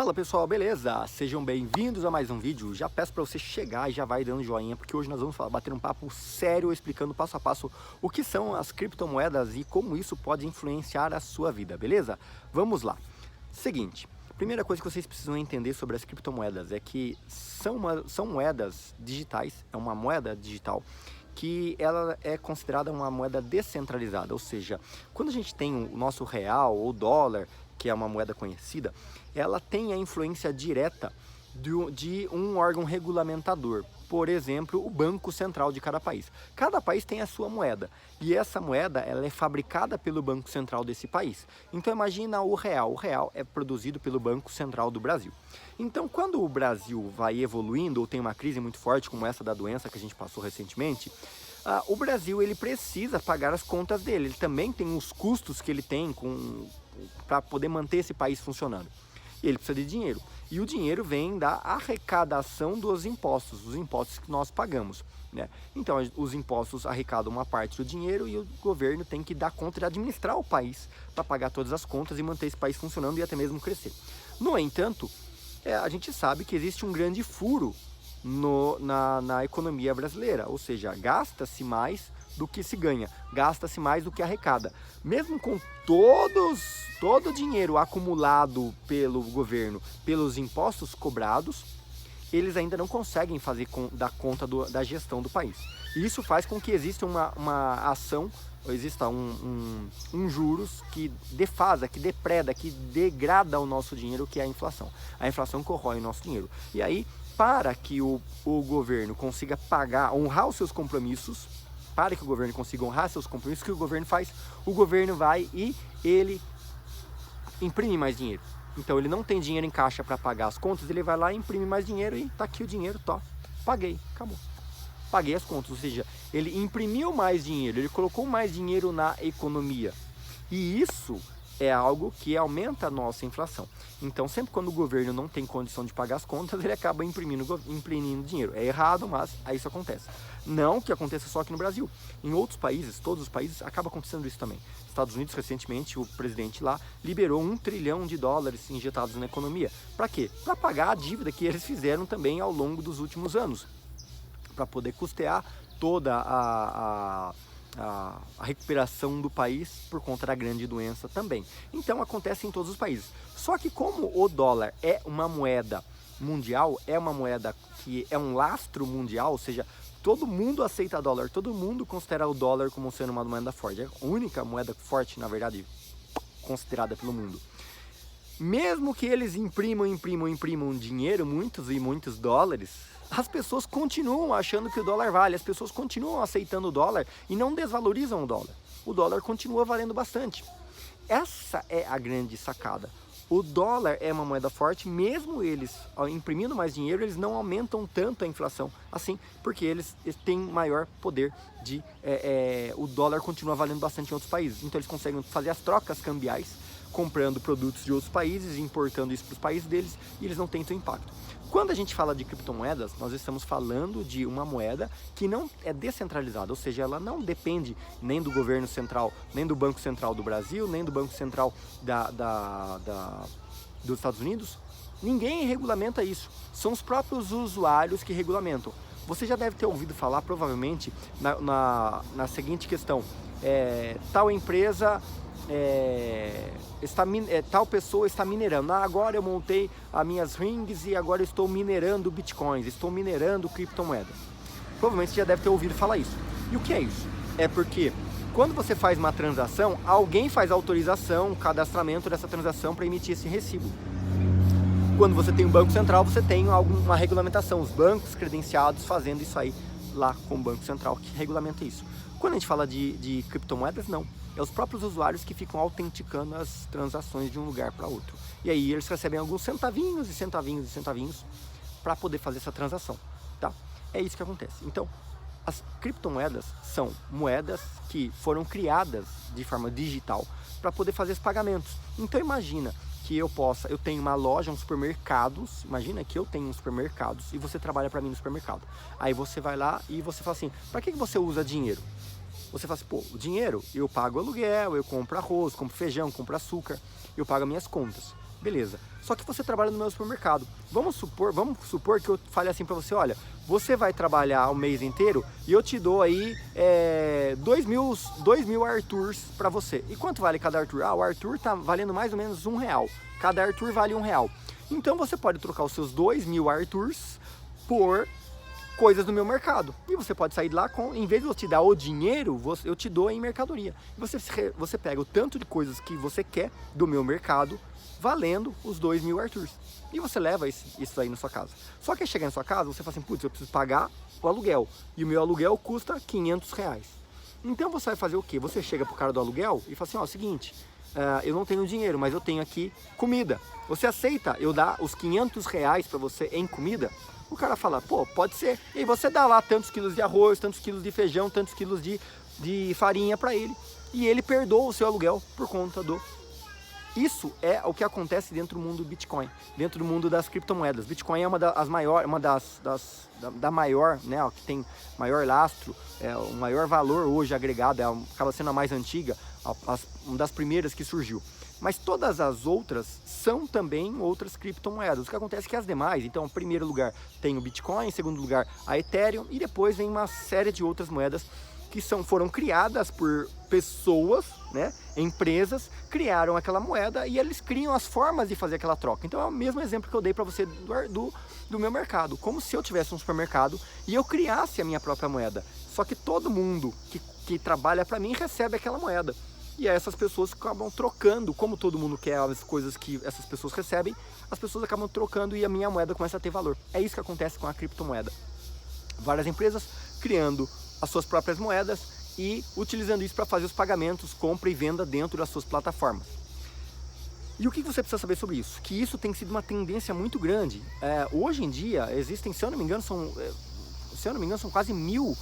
Fala pessoal, beleza? Sejam bem-vindos a mais um vídeo. Já peço para você chegar e já vai dando joinha, porque hoje nós vamos bater um papo sério explicando passo a passo o que são as criptomoedas e como isso pode influenciar a sua vida, beleza? Vamos lá. Seguinte, primeira coisa que vocês precisam entender sobre as criptomoedas é que são moedas digitais, é uma moeda digital que ela é considerada uma moeda descentralizada, ou seja, quando a gente tem o nosso real ou dólar, que é uma moeda conhecida, ela tem a influência direta de um órgão regulamentador, por exemplo, o Banco Central de cada país. Cada país tem a sua moeda e essa moeda ela é fabricada pelo Banco Central desse país. Então imagina o real é produzido pelo Banco Central do Brasil. Então quando o Brasil vai evoluindo ou tem uma crise muito forte como essa da doença que a gente passou recentemente, o Brasil ele precisa pagar as contas dele, ele também tem os custos que ele tem para poder manter esse país funcionando. E ele precisa de dinheiro. E o dinheiro vem da arrecadação dos impostos, os impostos que nós pagamos, né? Então, os impostos arrecadam uma parte do dinheiro e o governo tem que dar conta de administrar o país para pagar todas as contas e manter esse país funcionando e até mesmo crescer. No entanto, a gente sabe que existe um grande furo na economia brasileira, ou seja, gasta-se mais do que se ganha, gasta-se mais do que arrecada. Mesmo com todo o dinheiro acumulado pelo governo, pelos impostos cobrados, eles ainda não conseguem dar conta da gestão do país. E isso faz com que exista uma ação, exista um juros que defasa, que depreda, que degrada o nosso dinheiro, que é a inflação. A inflação corrói o nosso dinheiro. E aí, para que o governo consiga honrar os seus compromissos, para que o governo consiga honrar seus compromissos, o que o governo faz? O governo vai e ele imprime mais dinheiro. Então ele não tem dinheiro em caixa para pagar as contas, ele vai lá e imprime mais dinheiro e tá aqui o dinheiro, paguei, acabou. Paguei as contas, ou seja, ele imprimiu mais dinheiro, ele colocou mais dinheiro na economia. E isso é algo que aumenta a nossa inflação. Então, sempre quando o governo não tem condição de pagar as contas, ele acaba imprimindo dinheiro. É errado, mas isso acontece. Não que aconteça só aqui no Brasil. Em outros países, todos os países, acaba acontecendo isso também. Estados Unidos, recentemente, o presidente lá liberou $1 trilhão injetados na economia. Para quê? Para pagar a dívida que eles fizeram também ao longo dos últimos anos. Para poder custear toda a recuperação do país por conta da grande doença também. Então acontece em todos os países. Só que como o dólar é uma moeda mundial, é uma moeda que é um lastro mundial, ou seja, todo mundo aceita dólar, todo mundo considera o dólar como sendo uma moeda forte. É a única moeda forte, na verdade, considerada pelo mundo. Mesmo que eles imprimam dinheiro, muitos e muitos dólares, as pessoas continuam achando que o dólar vale, as pessoas continuam aceitando o dólar e não desvalorizam o dólar. O dólar continua valendo bastante. Essa é a grande sacada. O dólar é uma moeda forte, mesmo eles imprimindo mais dinheiro, eles não aumentam tanto a inflação assim, porque eles têm maior poder o dólar continua valendo bastante em outros países. Então eles conseguem fazer as trocas cambiais, comprando produtos de outros países, importando isso para os países deles, e eles não têm tanto impacto. Quando a gente fala de criptomoedas, nós estamos falando de uma moeda que não é descentralizada, ou seja, ela não depende nem do governo central, nem do Banco Central do Brasil, nem do Banco Central dos Estados Unidos. Ninguém regulamenta isso, são os próprios usuários que regulamentam. Você já deve ter ouvido falar, provavelmente, na seguinte questão: tal empresa... tal pessoa está minerando. Agora eu montei as minhas rings e agora estou minerando bitcoins, estou minerando criptomoedas. Provavelmente você já deve ter ouvido falar isso. E o que é isso? É porque quando você faz uma transação, alguém faz autorização, cadastramento dessa transação para emitir esse recibo. Quando você tem um banco central, você tem uma regulamentação, os bancos credenciados fazendo isso aí lá com o Banco Central que regulamenta isso. Quando a gente fala de criptomoedas, não. É os próprios usuários que ficam autenticando as transações de um lugar para outro. E aí eles recebem alguns centavinhos para poder fazer essa transação, tá? É isso que acontece. Então, as criptomoedas são moedas que foram criadas de forma digital para poder fazer os pagamentos. Então imagina que eu tenho uma loja, um supermercados, imagina que eu tenho um supermercados e você trabalha para mim no supermercado. Aí você vai lá e você fala assim: para que você usa dinheiro? Você fala assim: pô, o dinheiro eu pago aluguel, eu compro arroz, compro feijão, compro açúcar, eu pago as minhas contas. Beleza. Só que você trabalha no meu supermercado. Vamos supor que eu fale assim para você, olha, você vai trabalhar o mês inteiro e eu te dou aí 2.000 Arthurs para você. E quanto vale cada Arthur? O Arthur tá valendo mais ou menos R$1. Cada Arthur vale R$1. Então você pode trocar os seus 2.000 Arthurs por coisas do meu mercado. E você pode sair de lá com, em vez de eu te dar o dinheiro, eu te dou em mercadoria. E você pega o tanto de coisas que você quer do meu mercado, valendo os 2.000 Arthurs. E você leva isso aí na sua casa. Só que chegar na sua casa, você fala assim, putz, eu preciso pagar o aluguel. E o meu aluguel custa R$500. Então você vai fazer o quê? Você chega pro cara do aluguel e fala assim, ó, seguinte, eu não tenho dinheiro, mas eu tenho aqui comida. Você aceita eu dar os R$500 para você em comida? O cara fala, pô, pode ser. E aí você dá lá tantos quilos de arroz, tantos quilos de feijão, tantos quilos de farinha para ele. E ele perdoa o seu aluguel por conta do... Isso é o que acontece dentro do mundo do Bitcoin, dentro do mundo das criptomoedas. Bitcoin é uma das maior, né, que tem maior lastro, o maior valor hoje agregado, acaba sendo a mais antiga, uma das primeiras que surgiu. Mas todas as outras são também outras criptomoedas. O que acontece é que as demais, então, em primeiro lugar tem o Bitcoin, em segundo lugar a Ethereum, e depois vem uma série de outras moedas que foram criadas por pessoas, né, empresas, criaram aquela moeda e eles criam as formas de fazer aquela troca. Então é o mesmo exemplo que eu dei para você do meu mercado, como se eu tivesse um supermercado e eu criasse a minha própria moeda. Só que todo mundo que trabalha para mim recebe aquela moeda. E aí essas pessoas acabam trocando, como todo mundo quer as coisas que essas pessoas recebem, as pessoas acabam trocando e a minha moeda começa a ter valor. É isso que acontece com a criptomoeda. Várias empresas criando as suas próprias moedas e utilizando isso para fazer os pagamentos, compra e venda dentro das suas plataformas. E o que você precisa saber sobre isso? Que isso tem sido uma tendência muito grande. Hoje em dia existem, se eu não me engano, são quase 1.000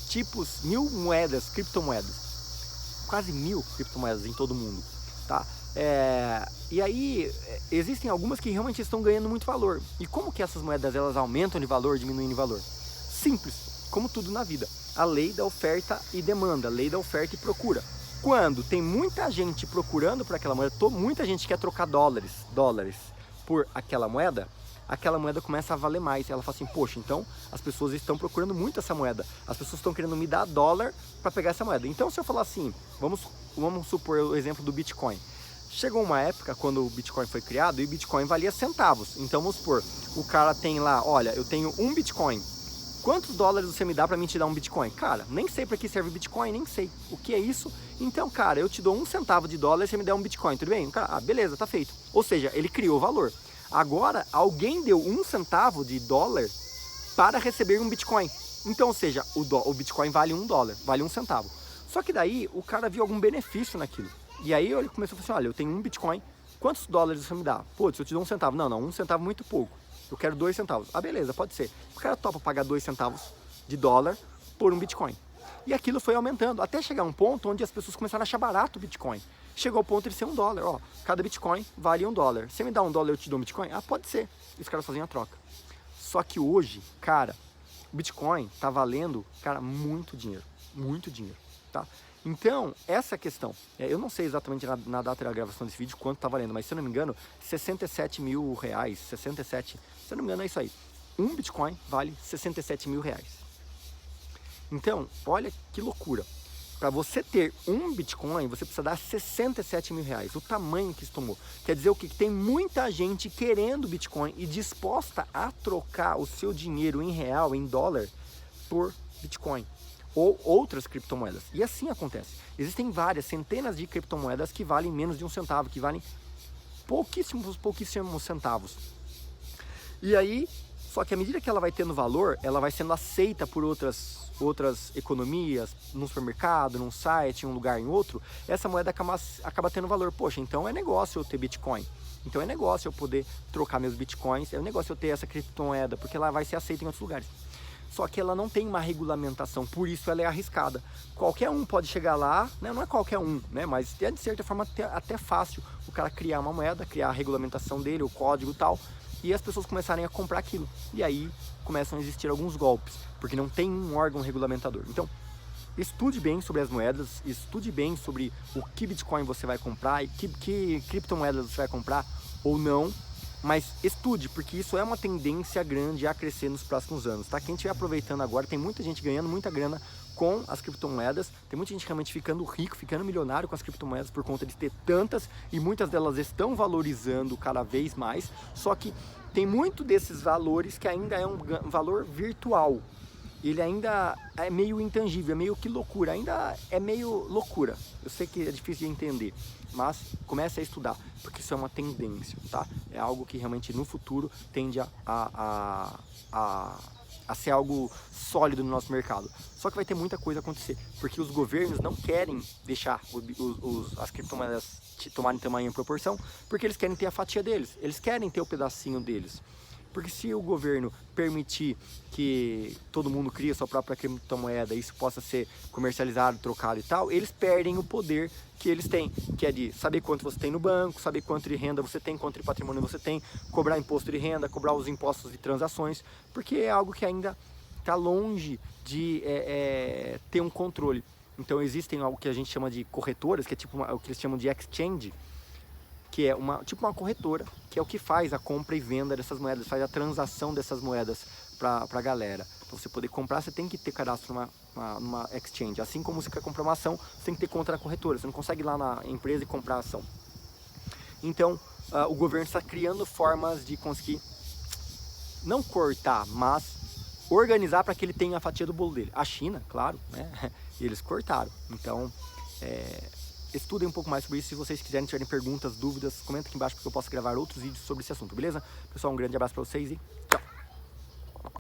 tipos, 1.000 moedas, criptomoedas. Quase 1.000 criptomoedas em todo o mundo, tá? E aí existem algumas que realmente estão ganhando muito valor. E como que essas moedas elas aumentam de valor, diminuem de valor? Simples, como tudo na vida. A lei da oferta e demanda, a lei da oferta e procura. Quando tem muita gente procurando por aquela moeda, muita gente quer trocar dólares por aquela moeda começa a valer mais. Ela fala assim, poxa, então as pessoas estão procurando muito essa moeda. As pessoas estão querendo me dar dólar para pegar essa moeda. Então se eu falar assim, vamos supor o exemplo do Bitcoin. Chegou uma época quando o Bitcoin foi criado e o Bitcoin valia centavos. Então vamos supor, o cara tem lá, olha, eu tenho um Bitcoin. Quantos dólares você me dá para mim te dar um Bitcoin? Cara, nem sei para que serve Bitcoin, nem sei o que é isso. Então, cara, eu te dou 1 centavo de dólar e você me der um Bitcoin, tudo bem? Cara, beleza, tá feito. Ou seja, ele criou valor. Agora, alguém deu 1 centavo de dólar para receber um Bitcoin. Então, ou seja, o Bitcoin vale $1, vale 1 centavo. Só que daí, o cara viu algum benefício naquilo. E aí ele começou a falar assim, olha, eu tenho um Bitcoin, quantos dólares você me dá? Putz, eu te dou 1 centavo. Não, 1 centavo é muito pouco. Eu quero 2 centavos. Ah, beleza, pode ser. O cara topa pagar 2 centavos de dólar por um Bitcoin. E aquilo foi aumentando, até chegar a um ponto onde as pessoas começaram a achar barato o Bitcoin. Chegou ao ponto de ser $1. Ó, cada Bitcoin vale $1. Você me dá $1, eu te dou um Bitcoin? Ah, pode ser. E os caras faziam a troca. Só que hoje, cara, o Bitcoin tá valendo, cara, muito dinheiro. Muito dinheiro, tá? Então, essa questão, eu não sei exatamente na data da gravação desse vídeo quanto tá valendo, mas se eu não me engano, 67 mil reais, 67, se eu não me engano é isso aí. Um Bitcoin vale 67 mil reais. Então, olha que loucura. Para você ter um Bitcoin, você precisa dar 67 mil reais, o tamanho que isso tomou. Quer dizer o quê? Que tem muita gente querendo Bitcoin e disposta a trocar o seu dinheiro em real, em dólar, por Bitcoin ou outras criptomoedas. E assim acontece. Existem várias, centenas de criptomoedas que valem menos de 1 centavo, que valem pouquíssimos centavos. E aí, só que à medida que ela vai tendo valor, ela vai sendo aceita por outras economias, num supermercado, num site, em um lugar, em outro, essa moeda acaba tendo valor. Poxa, então é negócio eu ter Bitcoin. Então é negócio eu poder trocar meus Bitcoins, é negócio eu ter essa criptomoeda, porque ela vai ser aceita em outros lugares. Só que ela não tem uma regulamentação, por isso ela é arriscada. Qualquer um pode chegar lá, né? Não é qualquer um, né? Mas é de certa forma até fácil o cara criar uma moeda, criar a regulamentação dele, o código e tal, e as pessoas começarem a comprar aquilo. E aí começam a existir alguns golpes, porque não tem um órgão regulamentador. Então, estude bem sobre as moedas, estude bem sobre o que Bitcoin você vai comprar e que criptomoedas você vai comprar, ou não, mas estude, porque isso é uma tendência grande a crescer nos próximos anos, tá? Quem estiver aproveitando agora, tem muita gente ganhando muita grana com as criptomoedas, tem muita gente realmente ficando rico, ficando milionário com as criptomoedas por conta de ter tantas, e muitas delas estão valorizando cada vez mais, só que tem muito desses valores que ainda é um valor virtual. Ele ainda é meio intangível, é meio que loucura, ainda é meio loucura. Eu sei que é difícil de entender, mas comece a estudar, porque isso é uma tendência, tá? É algo que realmente no futuro tende a ser algo sólido no nosso mercado. Só que vai ter muita coisa a acontecer, porque os governos não querem deixar as criptomoedas tomarem tamanho e proporção, porque eles querem ter a fatia deles, eles querem ter o pedacinho deles. Porque se o governo permitir que todo mundo crie a sua própria criptomoeda e isso possa ser comercializado, trocado e tal, eles perdem o poder que eles têm, que é de saber quanto você tem no banco, saber quanto de renda você tem, quanto de patrimônio você tem, cobrar imposto de renda, cobrar os impostos de transações, porque é algo que ainda está longe de ter um controle. Então existem algo que a gente chama de corretoras, que é tipo o que eles chamam de exchange, que é tipo uma corretora, que é o que faz a compra e venda dessas moedas, faz a transação dessas moedas para a galera. Para você poder comprar, você tem que ter cadastro numa exchange. Assim como você quer comprar uma ação, você tem que ter conta na corretora. Você não consegue ir lá na empresa e comprar a ação. Então, o governo está criando formas de conseguir, não cortar, mas organizar para que ele tenha a fatia do bolo dele. A China, claro, né? Eles cortaram. Então, estudem um pouco mais sobre isso. Se vocês quiserem, tiverem perguntas, dúvidas, comenta aqui embaixo, porque eu posso gravar outros vídeos sobre esse assunto, beleza? Pessoal, um grande abraço para vocês e tchau!